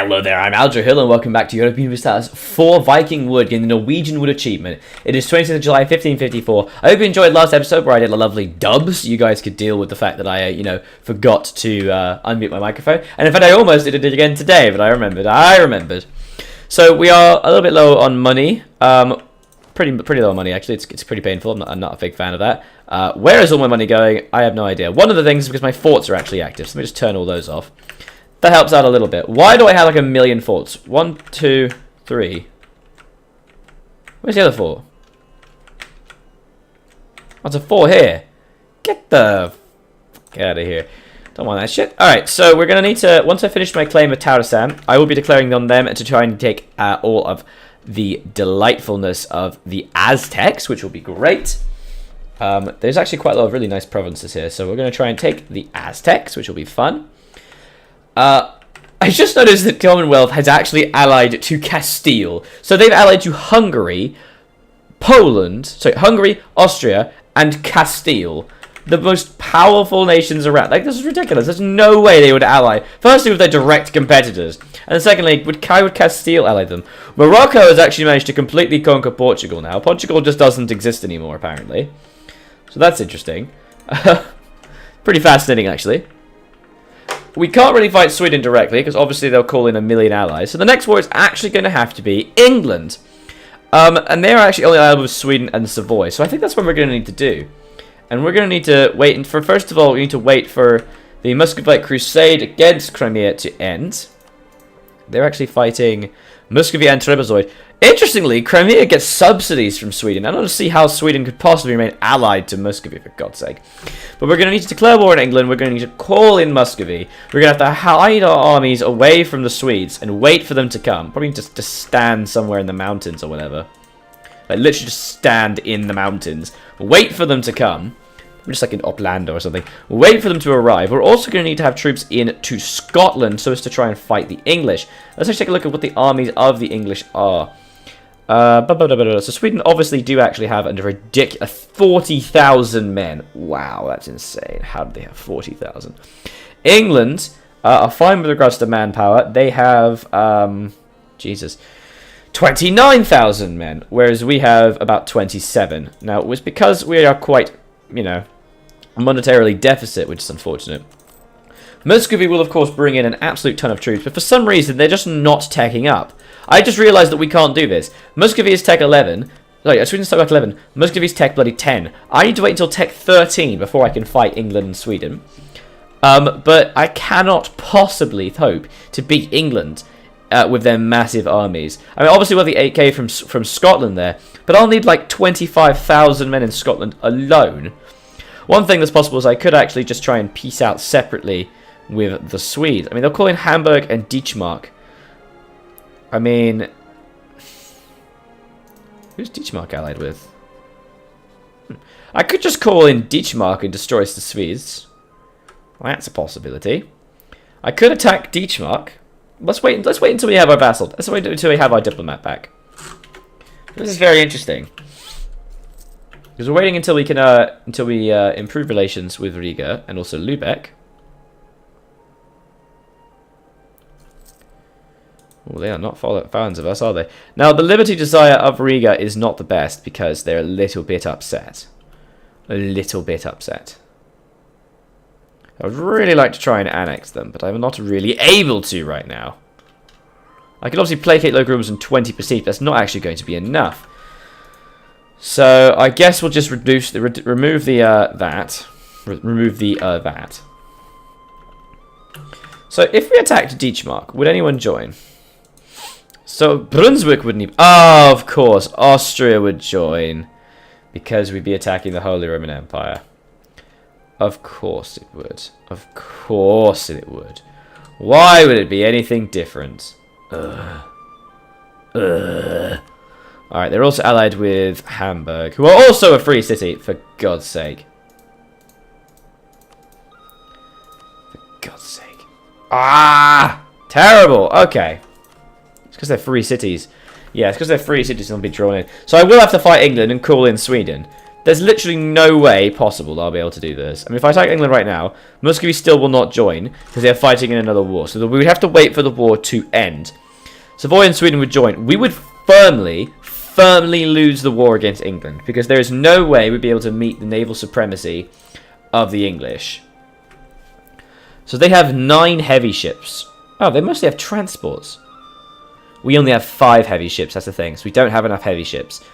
Hello there, I'm Aldrahill and welcome back to Europa Universalis for Viking Wood, getting the Norwegian Wood achievement. It is 26th of July, 1554. I hope you enjoyed last episode where I did a lovely dub, so you guys could deal with the fact that I, forgot to unmute my microphone. And in fact, I almost did it again today, but I remembered. So we are a little bit low on money. Pretty low on money, actually. It's pretty painful. I'm not a big fan of that. Where is all my money going? I have no idea. One of the things is because my forts are actually active, so let me just turn all those off. That helps out a little bit. Why do I have like 1,000,000 forts? 1, 2, 3. Where's the other 4? That's a 4 here. Get the fuck out of here. Don't want that shit. Alright, so we're going to need to... Once I finish my claim of Taurusam, I will be declaring on them to try and take all of the delightfulness of the Aztecs, which will be great. There's actually quite a lot of really nice provinces here, so we're going to try and take the Aztecs, which will be fun. I just noticed that Commonwealth has actually allied to Castile. So they've allied to Hungary, Hungary, Austria, and Castile. The most powerful nations around. Like, this is ridiculous. There's no way they would ally. Firstly, with their direct competitors. And secondly, how would Castile ally them? Morocco has actually managed to completely conquer Portugal now. Portugal just doesn't exist anymore, apparently. So that's interesting. Pretty fascinating, actually. We can't really fight Sweden directly, because obviously they'll call in 1,000,000 allies. So the next war is actually going to have to be England. And they're actually only allied with Sweden and Savoy. So I think that's what we're going to need to do. And we're going to need to wait. And first of all, we need to wait for the Muscovite Crusade against Crimea to end. They're actually fighting Muscovy and Trebizond. Interestingly, Crimea gets subsidies from Sweden. I don't see how Sweden could possibly remain allied to Muscovy, for God's sake. But we're going to need to declare war in England. We're going to need to call in Muscovy. We're going to have to hide our armies away from the Swedes and wait for them to come. Probably just stand somewhere in the mountains or whatever. Like, literally just stand in the mountains. Wait for them to come. Just like in Oplanda or something. Wait for them to arrive. We're also going to need to have troops into Scotland so as to try and fight the English. Let's actually take a look at what the armies of the English are. So Sweden obviously do actually have a ridiculous 40,000 men. Wow, that's insane. How did they have 40,000? England are fine with regards to manpower. They have, 29,000 men, whereas we have about 27. Now, it was because we are quite, monetarily deficit, which is unfortunate. Muscovy will, of course, bring in an absolute ton of troops, but for some reason, they're just not teching up. I just realised that we can't do this. Muscovy is tech 11. Sorry, Sweden's tech 11. Muscovy's tech bloody 10. I need to wait until tech 13 before I can fight England and Sweden. But I cannot possibly hope to beat England with their massive armies. I mean, obviously, we'll have the 8k from Scotland there, but I'll need like 25,000 men in Scotland alone. One thing that's possible is I could actually just try and peace out separately with the Swedes. I mean, they'll call in Hamburg and Ditchmark. I mean, who's Ditchmark allied with? I could just call in Ditchmark and destroy the Swedes. Well, that's a possibility. I could attack Ditchmark. Let's wait until we have our vassal. Let's wait until we have our diplomat back. This is very interesting. Because we're waiting until we can improve relations with Riga and also Lübeck. Oh, they are not fans of us, are they? Now, the liberty desire of Riga is not the best because they're a little bit upset. A little bit upset. I would really like to try and annex them, but I'm not really able to right now. I can obviously placate local rulers and 20%, but that's not actually going to be enough. So I guess we'll just remove the that. So if we attacked Ditchmark, would anyone join? So Brunswick wouldn't even... Oh, of course, Austria would join because we'd be attacking the Holy Roman Empire. Of course it would. Of course it would. Why would it be anything different? Alright, they're also allied with Hamburg, who are also a free city, for God's sake. For God's sake. Ah! Terrible! Okay. It's because they're free cities. Yeah, it's because they're free cities and they'll be drawn in. So I will have to fight England and call in Sweden. There's literally no way possible I'll be able to do this. I mean, if I attack England right now, Muscovy still will not join because they're fighting in another war. So we would have to wait for the war to end. Savoy and Sweden would join. We would firmly lose the war against England because there is no way we'd be able to meet the naval supremacy of the English. So they have 9 heavy ships. Oh, they mostly have transports. We only have 5 heavy ships, that's the thing. So we don't have enough heavy ships.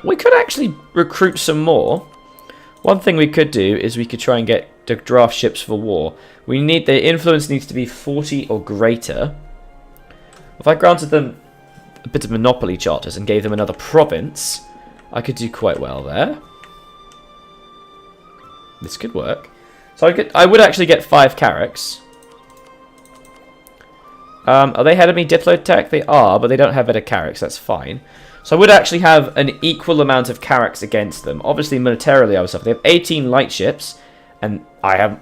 We could actually recruit some more. One thing we could do is we could try and get the draft ships for war. Their influence needs to be 40 or greater. If I granted them a bit of monopoly charters and gave them another province, I could do quite well there. This could work. So I would actually get 5 carracks. Are they ahead of me Diplo tech? They are, but they don't have better carracks. That's fine. So I would actually have an equal amount of carracks against them. Obviously, militarily, I would suffer. They have 18 light ships, and I have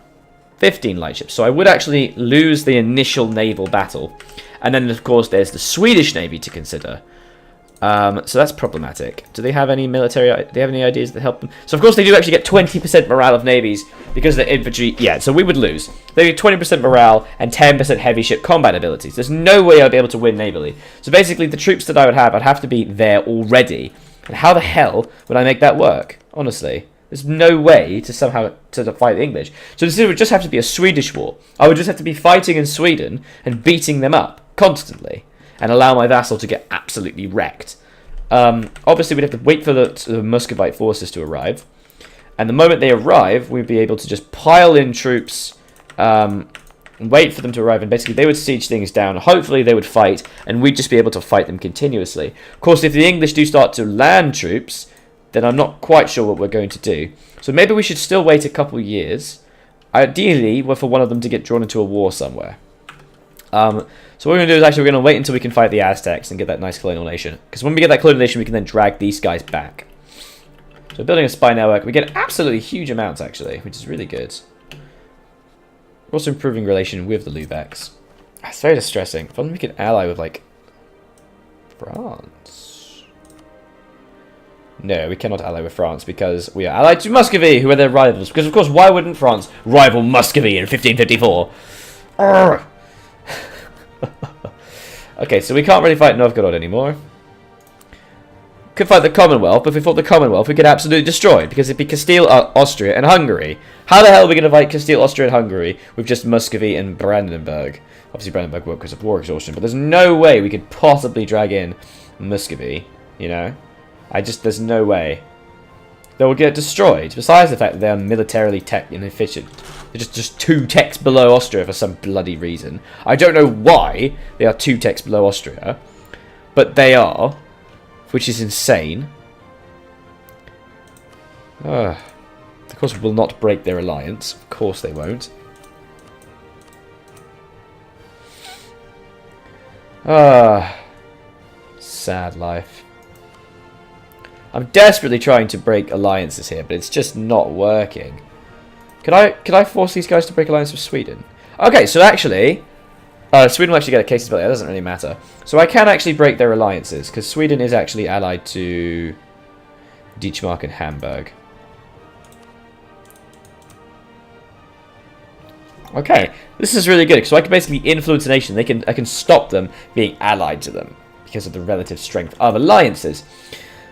15 light ships. So I would actually lose the initial naval battle. And then, of course, there's the Swedish Navy to consider. So that's problematic. Do they have any military... Do they have any ideas that help them? So, of course, they do actually get 20% morale of navies because of the infantry... Yeah, so we would lose. They get 20% morale and 10% heavy ship combat abilities. There's no way I'd be able to win navally. So, basically, the troops that I would have, I'd have to be there already. And how the hell would I make that work? Honestly. There's no way to somehow to fight the English. So, this would just have to be a Swedish war. I would just have to be fighting in Sweden and beating them up constantly. And allow my vassal to get absolutely wrecked. Obviously, we'd have to wait for the Muscovite forces to arrive. And the moment they arrive, we'd be able to just pile in troops, wait for them to arrive, and basically they would siege things down. Hopefully they would fight, and we'd just be able to fight them continuously. Of course, if the English do start to land troops, then I'm not quite sure what we're going to do. So maybe we should still wait a couple years. Ideally, for one of them to get drawn into a war somewhere. So what we're going to do is actually we're going to wait until we can fight the Aztecs and get that nice colonial nation. Because when we get that colonial nation, we can then drag these guys back. So building a spy network, we get absolutely huge amounts actually, which is really good. We're also improving relation with the Lübecks. It's very distressing. If only we could ally with like France. No, we cannot ally with France because we are allied to Muscovy, who are their rivals. Because of course, why wouldn't France rival Muscovy in 1554? Urgh. Okay, so we can't really fight Novgorod anymore. Could fight the Commonwealth, but if we fought the Commonwealth, we get absolutely destroyed because it'd be Castile, Austria, and Hungary. How the hell are we going to fight Castile, Austria, and Hungary with just Muscovy and Brandenburg? Obviously, Brandenburg won't because of war exhaustion, but there's no way we could possibly drag in Muscovy, you know? There's no way. They will get destroyed, besides the fact that they are militarily tech inefficient. They're just 2 techs below Austria for some bloody reason. I don't know why they are 2 techs below Austria, but they are, which is insane. Of course, we will not break their alliance. Of course they won't. Sad life. I'm desperately trying to break alliances here, but it's just not working. Could I force these guys to break alliance with Sweden? Okay, so actually, Sweden will actually get a case ability. That doesn't really matter. So I can actually break their alliances because Sweden is actually allied to Dänemark and Hamburg. Okay, this is really good. So I can basically influence a nation. I can stop them being allied to them because of the relative strength of alliances.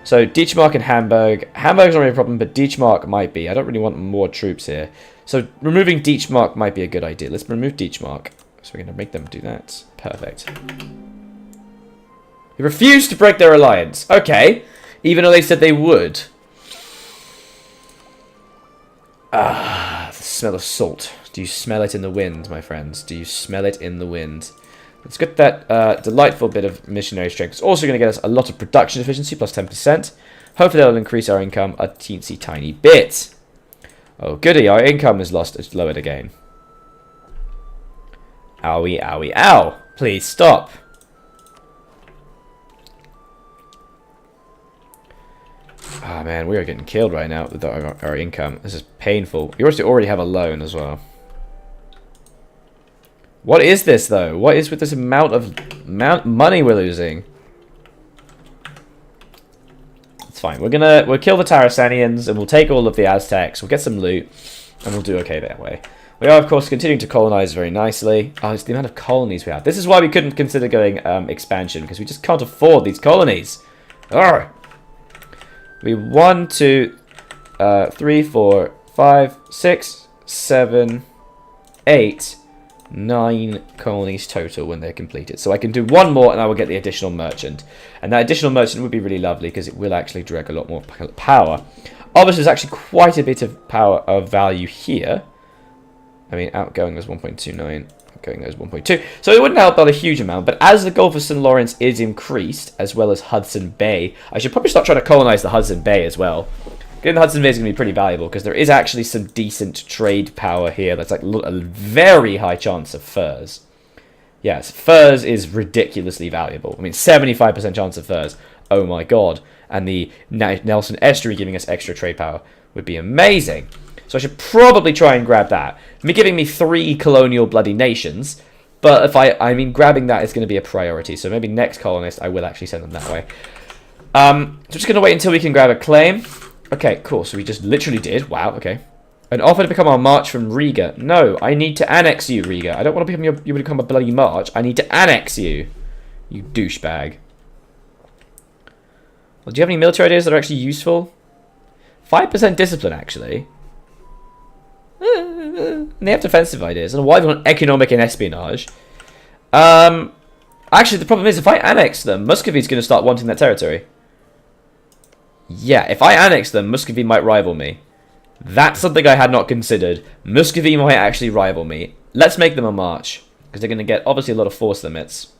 So, Dänemark and Hamburg. Hamburg's not really a problem, but Dänemark might be. I don't really want more troops here. So, removing Dänemark might be a good idea. Let's remove Dänemark. So, we're going to make them do that. Perfect. They refused to break their alliance. Okay. Even though they said they would. The smell of salt. Do you smell it in the wind, my friends? Do you smell it in the wind? Let's get that delightful bit of missionary strength. It's also going to get us a lot of production efficiency, plus 10%. Hopefully that'll increase our income a teensy tiny bit. Oh goody, our income is lost. It's lowered again. Owie, owie, ow. Please stop. Ah man, we are getting killed right now with our income. This is painful. We already have a loan as well. What is this, though? What is with this amount of money we're losing? It's fine. We'll kill the Tarasanians and we'll take all of the Aztecs. We'll get some loot and we'll do okay that way. We are, of course, continuing to colonize very nicely. Oh, it's the amount of colonies we have. This is why we couldn't consider going expansion, because we just can't afford these colonies. Arrgh. We 1, 2, 3, 4, 5, 6, 7, 8, 9 colonies total when they're completed. So I can do one more and I will get the additional merchant. And that additional merchant would be really lovely because it will actually drag a lot more power. Obviously, there's actually quite a bit of power of value here. I mean, outgoing was 1.29, outgoing was 1.2. So it wouldn't help out a huge amount, but as the Gulf of St. Lawrence is increased, as well as Hudson Bay, I should probably start trying to colonize the Hudson Bay as well. Getting the Hudson Bay is going to be pretty valuable, because there is actually some decent trade power here. That's like a very high chance of furs. Yes, furs is ridiculously valuable. I mean, 75% chance of furs. Oh my god. And the Nelson Estuary giving us extra trade power would be amazing. So I should probably try and grab that. Giving me 3 colonial bloody nations. But if I mean, grabbing that is going to be a priority. So maybe next colonist, I will actually send them that way. So just going to wait until we can grab a claim. Okay, cool. So we just literally did. Wow, okay. An offer to become our march from Riga. No, I need to annex you, Riga. I don't want to become you become a bloody march. I need to annex you. You douchebag. Well, do you have any military ideas that are actually useful? 5% discipline, actually. And they have defensive ideas. I don't know why they want economic and espionage. Actually, the problem is, if I annex them, Muscovy's going to start wanting that territory. Yeah, if I annex them, Muscovy might rival me. That's something I had not considered. Muscovy might actually rival me. Let's make them a march, because they're going to get, obviously, a lot of force limits.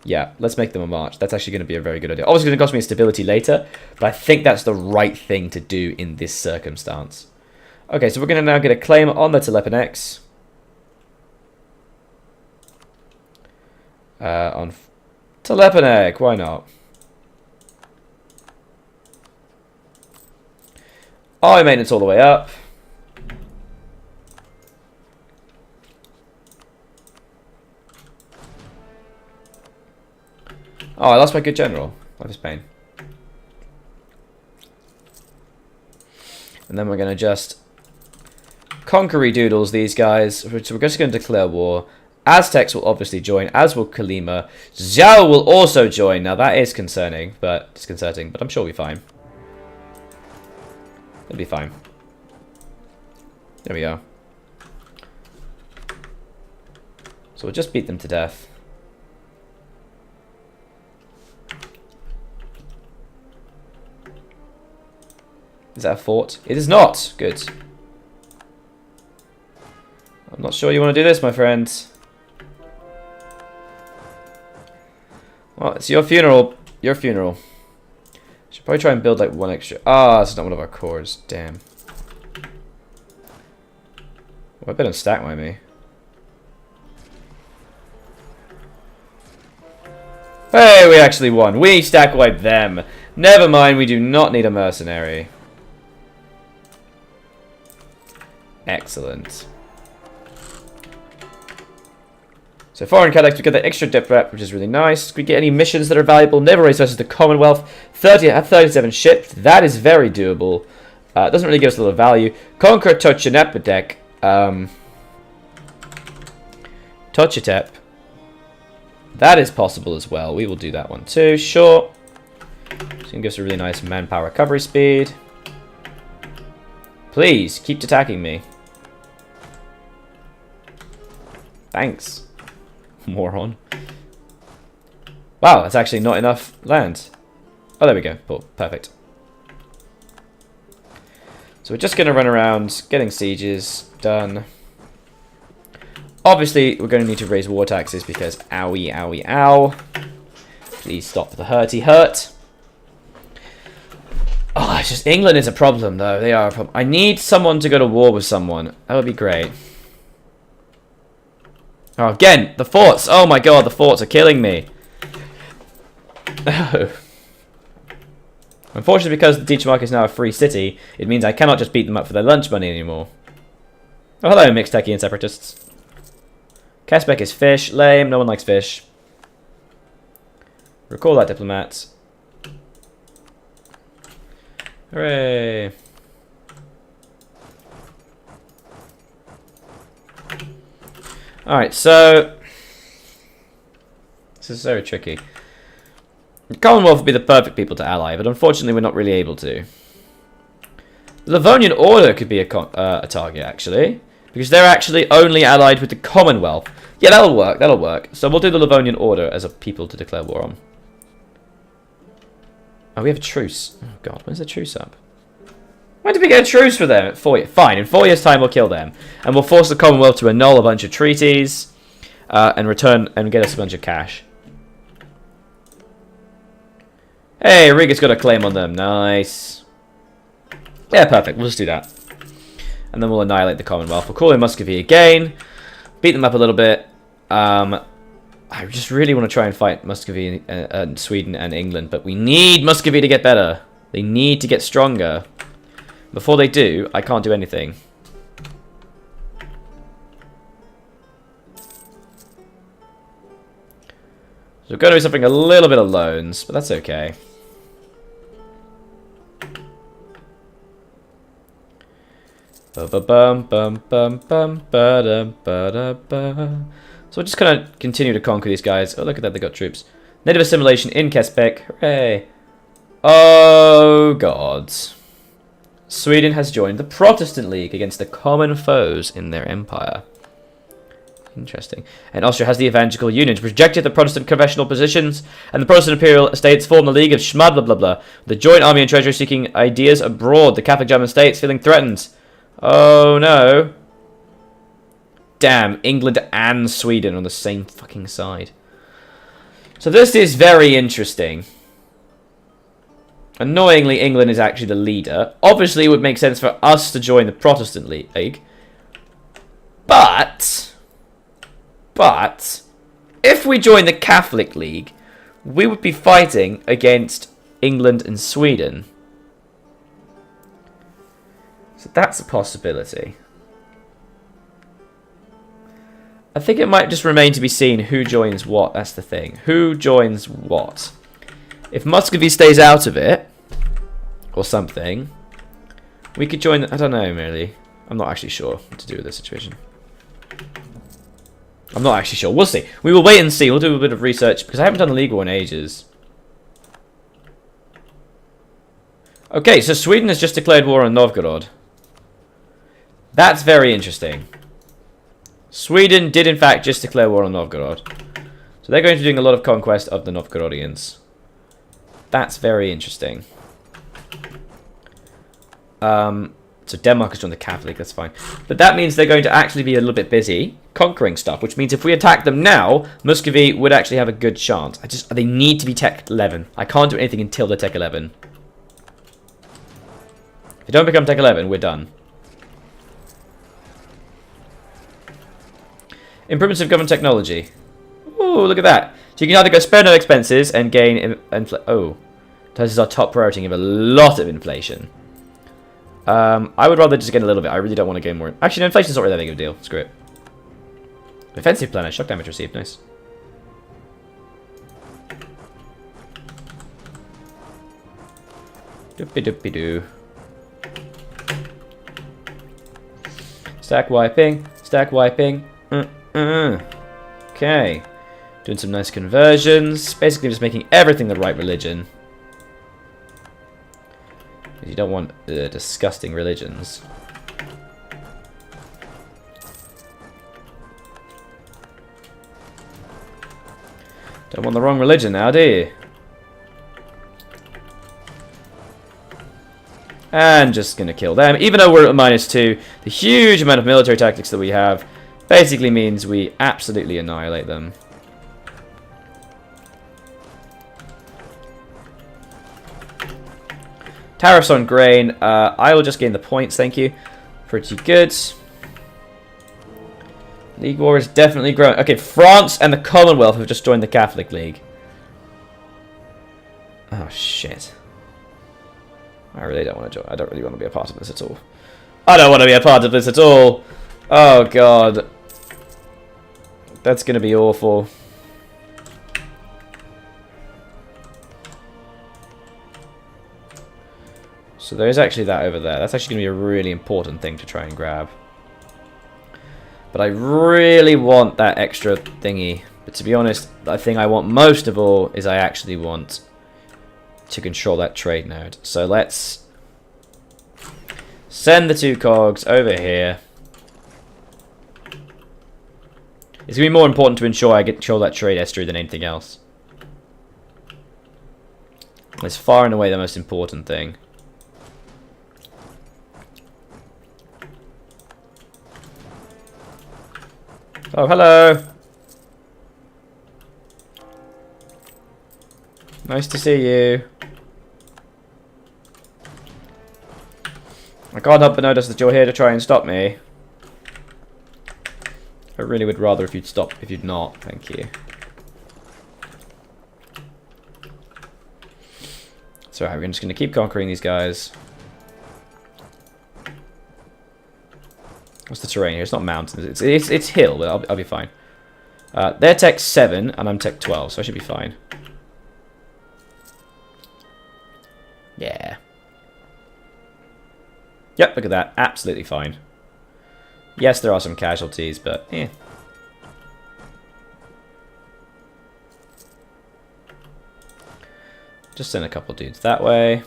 Yeah, let's make them a march. That's actually going to be a very good idea. Obviously, it's going to cost me stability later, but I think that's the right thing to do in this circumstance. Okay, so we're going to now get a claim on the Teleponex. On Teleponex, why not? Oh, maintenance all the way up. Oh, I lost my good general. Life is pain. And then we're going to just conquery doodles these guys. So we're just going to declare war. Aztecs will obviously join, as will Colima. Zhao will also join. Now that is concerning, but disconcerting, but I'm sure we'll be fine. It'll be fine. There we go. So we'll just beat them to death. Is that a fort? It is not. Good. I'm not sure you want to do this, my friend. Well, it's your funeral. Your funeral. Should probably try and build like one extra. Ah, this is not one of our cores. Damn. Well, I better stack by me. Hey, we actually won. We stack wiped them. Never mind, we do not need a mercenary. Excellent. So foreign Catholics, we get that extra depth rep, which is really nice. Do we get any missions that are valuable? Naval race versus the Commonwealth. 37 ships. That is very doable. Doesn't really give us a lot of value. Conquer Tochanepetec. Tochitep. That is possible as well. We will do that one too. Sure. It's going to give us a really nice manpower recovery speed. Please, keep attacking me. Thanks. Moron. Wow, that's actually not enough land. Oh, there we go. Cool. Perfect. So we're just going to run around getting sieges done. Obviously, we're going to need to raise war taxes because owie, owie, ow. Please stop the hurty hurt. Oh, it's just England is a problem, though. They are a problem. I need someone to go to war with someone. That would be great. Oh, again, the forts. Oh my god, the forts are killing me. Unfortunately, because the Dietermark is now a free city, it means I cannot just beat them up for their lunch money anymore. Oh, hello, mixed techie and separatists. Kesbeck is fish. Lame. No one likes fish. Recall that diplomat. Hooray! Alright, so... This is very tricky. The Commonwealth would be the perfect people to ally, but unfortunately we're not really able to. The Livonian Order could be a target, actually. Because they're actually only allied with the Commonwealth. Yeah, that'll work, that'll work. So we'll do the Livonian Order as a people to declare war on. Oh, we have a truce. Oh god, when's the truce up? When did we get a truce for them? 4 years. Fine, in 4 years' time we'll kill them. And we'll force the Commonwealth to annul a bunch of treaties. And return and get us a bunch of cash. Hey, Riga's got a claim on them. Nice. Yeah, perfect. We'll just do that. And then we'll annihilate the Commonwealth. We'll call in Muscovy again. Beat them up a little bit. I just really want to try and fight Muscovy and Sweden and England. But we need Muscovy to get better. They need to get stronger. Before they do, I can't do anything. So we're going to be suffering a little bit of loans, but that's okay. So we're just going to continue to conquer these guys. Oh, look at that, they got troops. Native assimilation in Kespek. Hooray. Oh, God. Sweden has joined the Protestant League against the common foes in their empire. Interesting. And Austria has the Evangelical Union, which rejected the Protestant confessional positions, and the Protestant imperial states formed the League of Schmad blah blah blah. The joint army and treasury seeking ideas abroad. The Catholic German states feeling threatened. Oh no. Damn, England and Sweden on the same fucking side. So this is very interesting. Annoyingly, England is actually the leader. Obviously, it would make sense for us to join the Protestant League. But, if we join the Catholic League, we would be fighting against England and Sweden. So that's a possibility. I think it might just remain to be seen who joins what. That's the thing. Who joins what? If Muscovy stays out of it, or something, we could join... I don't know, really. I'm not actually sure what to do with this situation. I'm not actually sure. We'll see. We will wait and see. We'll do a bit of research, because I haven't done the League War in ages. Okay, so Sweden has just declared war on Novgorod. That's very interesting. Sweden did, in fact, just declare war on Novgorod. So they're going to be doing a lot of conquest of the Novgorodians. That's very interesting. So Denmark has joined the Catholic, that's fine. But that means they're going to actually be a little bit busy conquering stuff, which means if we attack them now, Muscovy would actually have a good chance. They need to be Tech 11. I can't do anything until they're Tech 11. If they don't become Tech 11, we're done. Improvements of government technology. Ooh, look at that. So you can either go spare no expenses and gain... Oh. This is our top priority, give a lot of inflation. I would rather just gain a little bit. I really don't want to gain more. Actually, no, inflation's not really that big of a deal. Screw it. Offensive planner, shock damage received. Nice. Doopy-doopy-doo. Stack wiping. Stack wiping. Okay. Doing some nice conversions. Basically just making everything the right religion. You don't want disgusting religions. Don't want the wrong religion now, do you? And just gonna kill them. Even though we're at -2, the huge amount of military tactics that we have basically means we absolutely annihilate them. Tariffs on grain. I will just gain the points, thank you. Pretty good. League War is definitely growing. Okay, France and the Commonwealth have just joined the Catholic League. Oh, shit. I really don't want to join. I don't really want to be a part of this at all. I don't want to be a part of this at all. Oh, God. That's going to be awful. So there is actually that over there. That's actually going to be a really important thing to try and grab. But I really want that extra thingy. But to be honest, the thing I want most of all is I actually want to control that trade node. So let's send the 2 cogs over here. It's going to be more important to ensure I control that trade estuary than anything else. It's far and away the most important thing. Oh, hello! Nice to see you. I can't help but notice that you're here to try and stop me. I really would rather if you'd stop, if you'd not. Thank you. It's alright, we're just going to keep conquering these guys. What's the terrain here? It's not mountains. It's hill, but I'll be fine. They're tech 7, and I'm tech 12, so I should be fine. Yeah. Yep, look at that. Absolutely fine. Yes, there are some casualties, but eh. Just send a couple dudes that way.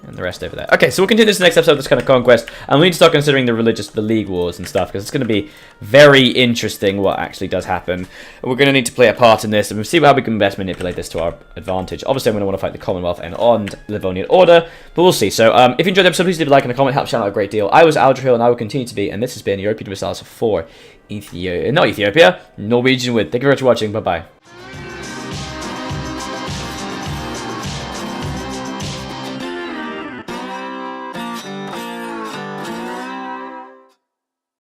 And the rest over there. Okay, so we'll continue this next episode of this kind of conquest. And we need to start considering the league wars and stuff. Because it's going to be very interesting what actually does happen. And we're going to need to play a part in this. And we'll see how we can best manipulate this to our advantage. Obviously, I'm going to want to fight the Commonwealth and on Livonian Order. But we'll see. So, if you enjoyed the episode, please leave a like and a comment. Help the channel out a great deal. I was Aldrahill and I will continue to be. And this has been Europa Universalis for Norwegian Wood. Thank you very much for watching. Bye-bye.